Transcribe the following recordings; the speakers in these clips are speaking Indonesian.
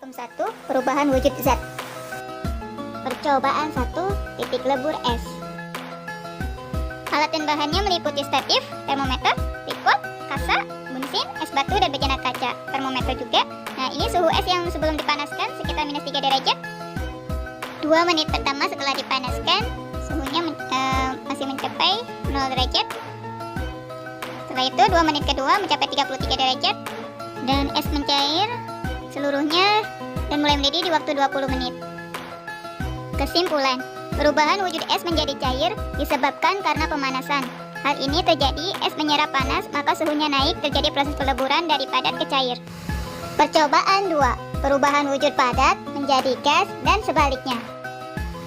Praktikum 1, perubahan wujud zat. Percobaan 1, titik lebur es. Alat dan bahannya meliputi statif, termometer, tripod, kasa, bunsin, es batu, dan bejana kaca. Termometer juga. Nah, ini suhu es yang sebelum dipanaskan sekitar -3 derajat. 2 menit pertama setelah dipanaskan, suhunya masih mencapai 0 derajat. Setelah itu 2 menit kedua mencapai 33 derajat. Dan es mencair seluruhnya dan mulai mendidih di waktu 20 menit. Kesimpulan, perubahan wujud es menjadi cair disebabkan karena pemanasan. Hal ini terjadi es menyerap panas, maka suhunya naik, terjadi proses peleburan dari padat ke cair. Percobaan 2, perubahan wujud padat menjadi gas dan sebaliknya.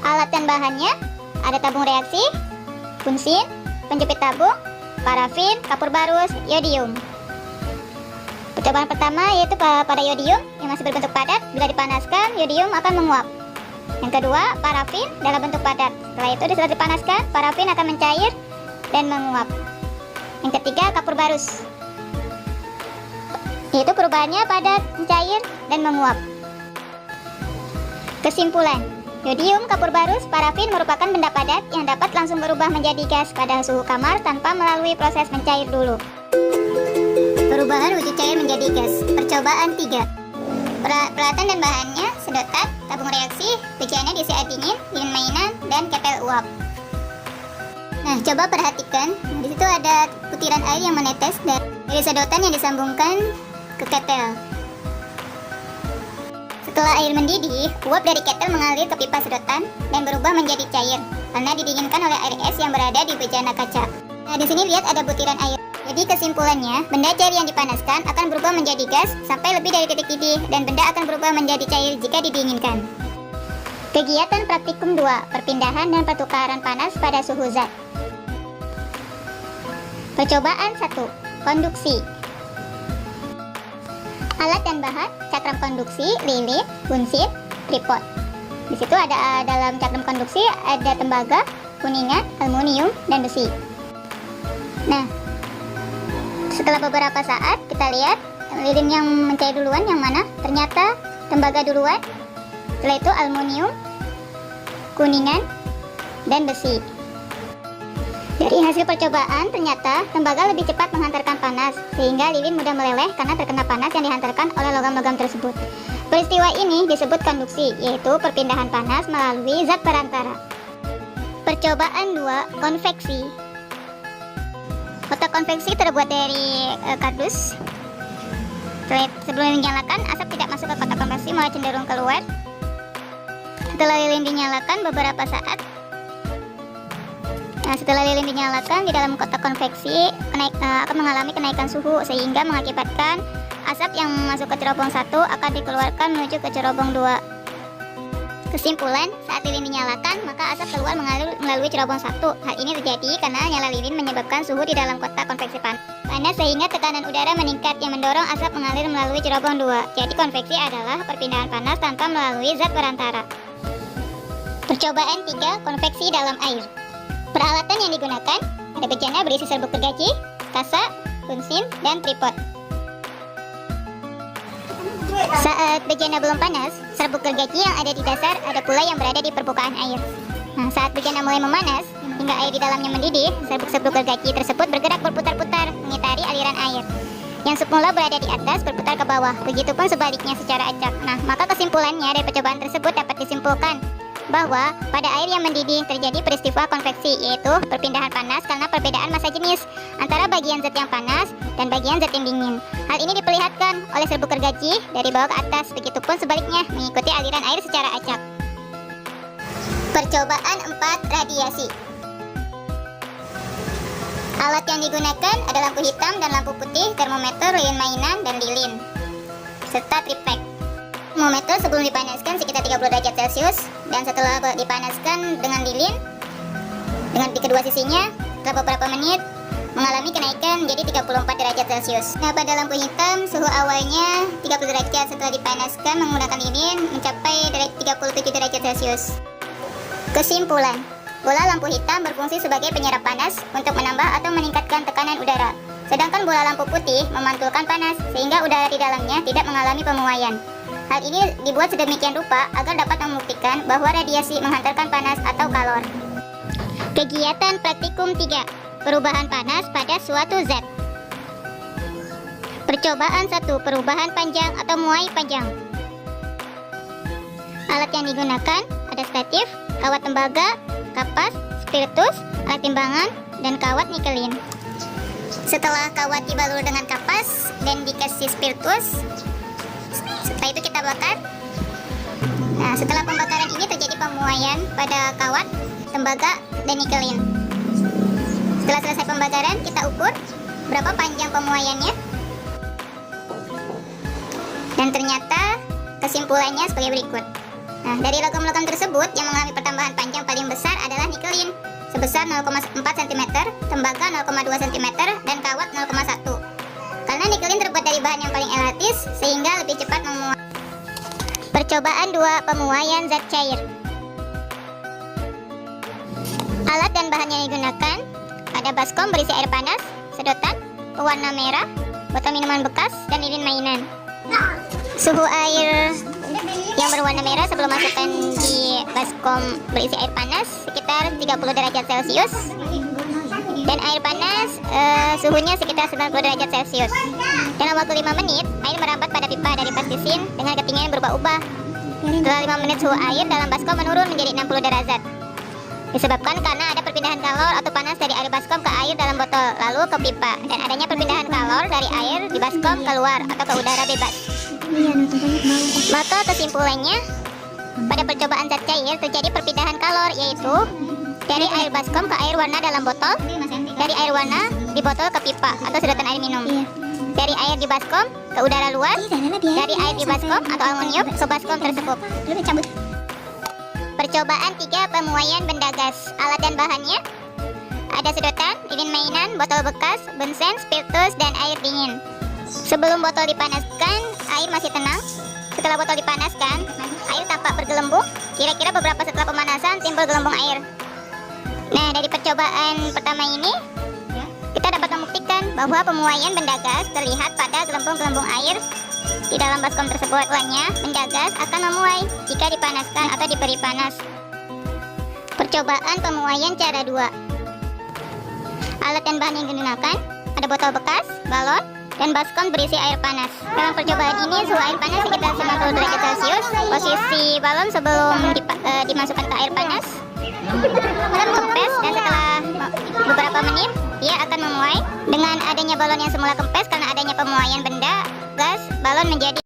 Alat dan bahannya ada tabung reaksi, bunsin, penjepit tabung, parafin, kapur barus, yodium. Percobaan pertama yaitu pada yodium yang masih berbentuk padat. Bila dipanaskan, yodium akan menguap. Yang kedua, parafin dalam bentuk padat. Setelah itu setelah dipanaskan, parafin akan mencair dan menguap. Yang ketiga, kapur barus, yaitu perubahannya padat, mencair, dan menguap. Kesimpulan, yodium, kapur barus, parafin merupakan benda padat yang dapat langsung berubah menjadi gas pada suhu kamar tanpa melalui proses mencair dulu. Perubahan wujud cair menjadi gas. Percobaan 3. Peralatan dan bahannya sedotan, tabung reaksi, bejana diisi air dingin, lilin mainan, dan ketel uap. Nah, coba perhatikan, di situ ada butiran air yang menetes dari sedotan yang disambungkan ke ketel. Setelah air mendidih, uap dari ketel mengalir ke pipa sedotan dan berubah menjadi cair karena didinginkan oleh air es yang berada di bejana kaca. Nah, di sini lihat ada butiran air. Jadi kesimpulannya, benda cair yang dipanaskan akan berubah menjadi gas sampai lebih dari titik didih, dan benda akan berubah menjadi cair jika didinginkan. Kegiatan praktikum 2, perpindahan dan pertukaran panas pada suhu zat. Percobaan 1, konduksi. Alat dan bahan, cakram konduksi, lilin, bunsin, tripod. Di situ ada dalam cakram konduksi ada tembaga, kuningan, aluminium, dan besi. Nah, setelah beberapa saat kita lihat lilin yang mencair duluan yang mana? Ternyata tembaga duluan, setelah itu aluminium, kuningan, dan besi. Dari hasil percobaan ternyata tembaga lebih cepat menghantarkan panas sehingga lilin mudah meleleh karena terkena panas yang dihantarkan oleh logam-logam tersebut. Peristiwa ini disebut konduksi, yaitu perpindahan panas melalui zat perantara. Percobaan 2, konveksi. Kotak konveksi terbuat dari kardus. Sebelum dinyalakan, asap tidak masuk ke kotak konveksi, malah cenderung keluar. Setelah lilin dinyalakan beberapa saat, setelah lilin dinyalakan di dalam kotak konveksi akan mengalami kenaikan suhu sehingga mengakibatkan asap yang masuk ke cerobong 1 akan dikeluarkan menuju ke cerobong 2. Kesimpulan, saat lilin dinyalakan, maka asap keluar mengalir melalui cerobong 1. Hal ini terjadi karena nyala lilin menyebabkan suhu di dalam kotak konveksi panas sehingga tekanan udara meningkat yang mendorong asap mengalir melalui cerobong 2. Jadi konveksi adalah perpindahan panas tanpa melalui zat perantara. Percobaan 3, konveksi dalam air. Peralatan yang digunakan ada bejana berisi serbuk gergaji, kasa, bunsin, dan tripod. Saat bejana belum panas, serbuk gergaji yang ada di dasar ada pula yang berada di permukaan air. Nah, saat bejana mulai memanas hingga air di dalamnya mendidih, serbuk-serbuk gergaji tersebut bergerak berputar-putar mengitari aliran air. Yang semula berada di atas berputar ke bawah, begitupun sebaliknya secara acak. Nah, maka kesimpulannya dari percobaan tersebut dapat disimpulkan bahwa pada air yang mendidih terjadi peristiwa konveksi, yaitu perpindahan panas karena perbedaan massa jenis antara bagian zat yang panas dan bagian zat yang dingin. Hal ini diperlihatkan oleh serbuk gergaji dari bawah ke atas, begitupun sebaliknya mengikuti aliran air secara acak. Percobaan 4, radiasi. Alat yang digunakan ada lampu hitam dan lampu putih, termometer, lilin mainan, dan lilin, serta triplek. Termometer sebelum dipanaskan sekitar 30 derajat Celcius, dan setelah dipanaskan dengan lilin di kedua sisinya, setelah beberapa menit mengalami kenaikan menjadi 34 derajat Celcius. Nah, pada lampu hitam suhu awalnya 30 derajat, setelah dipanaskan menggunakan lilin mencapai 37 derajat Celcius. Kesimpulan, bola lampu hitam berfungsi sebagai penyerap panas untuk menambah atau meningkatkan tekanan udara, sedangkan bola lampu putih memantulkan panas sehingga udara di dalamnya tidak mengalami pemuaian. Hal ini dibuat sedemikian rupa agar dapat membuktikan bahwa radiasi menghantarkan panas atau kalor. Kegiatan praktikum 3. Perubahan panas pada suatu zat. Percobaan 1. Perubahan panjang atau muai panjang. Alat yang digunakan ada statif, kawat tembaga, kapas, spiritus, alat timbangan, dan kawat nikelin. Setelah kawat dibalur dengan kapas dan dikasih spiritus, setelah itu kita bakar. Nah, setelah pembakaran ini terjadi pemuaian pada kawat, tembaga, dan nikelin. Setelah selesai pembakaran, kita ukur berapa panjang pemuaiannya. Dan ternyata kesimpulannya sebagai berikut. Nah, dari logam-logam tersebut yang mengalami pertambahan panjang paling besar adalah nikelin sebesar 0,4 cm, tembaga 0,2 cm, dan kawat 0,1. Karena nikelin terbuat dari bahan yang paling elastis sehingga lebih cepat memuai. Percobaan 2. Pemuaian zat cair. Alat dan bahan yang digunakan ada baskom berisi air panas, sedotan, pewarna merah, botol minuman bekas, dan lilin mainan. Suhu air yang berwarna merah sebelum masukkan di baskom berisi air panas sekitar 30 derajat Celcius, dan air panas suhunya sekitar 90 derajat Celcius. Dalam waktu 5 menit, air merambat pada pipa dari pastisin dengan ketinggian yang berubah-ubah. Setelah 5 menit, suhu air dalam baskom menurun menjadi 60 derajat. Disebabkan karena ada perpindahan kalor atau panas dari air baskom ke air dalam botol lalu ke pipa, dan adanya perpindahan kalor dari air di baskom keluar atau ke udara bebas. Maka kesimpulannya, pada percobaan zat cair terjadi perpindahan kalor, yaitu dari air baskom ke air warna dalam botol, dari air warna di botol ke pipa atau sedotan air minum, dari air di baskom ke udara luar, dari air di baskom atau aluminium ke baskom tersebut. Percobaan 3. Pemuaian benda gas. Alat dan bahannya ada sedotan, lilin mainan, botol bekas, bensen, spiritus, dan air dingin. Sebelum botol dipanaskan, air masih tenang. Setelah botol dipanaskan, air tampak bergelembung. Kira-kira beberapa setelah pemanasan timbul gelembung air. Nah, dari percobaan pertama ini, kita dapat membuktikan bahwa pemuaian benda gas terlihat pada gelembung-gelembung air di dalam baskom tersebut. Lainnya, benda gas akan memuai jika dipanaskan atau diberi panas. Percobaan pemuaian cara 2. Alat dan bahan yang digunakan ada botol bekas, balon, dan baskom berisi air panas. Dalam percobaan ini, suhu air panas sekitar 90 derajat Celcius. Posisi balon sebelum dimasukkan ke air panas kempes, dan setelah beberapa menit ia akan memuai. Dengan adanya balon yang semula kempes, karena adanya pemuaian benda gas, balon menjadi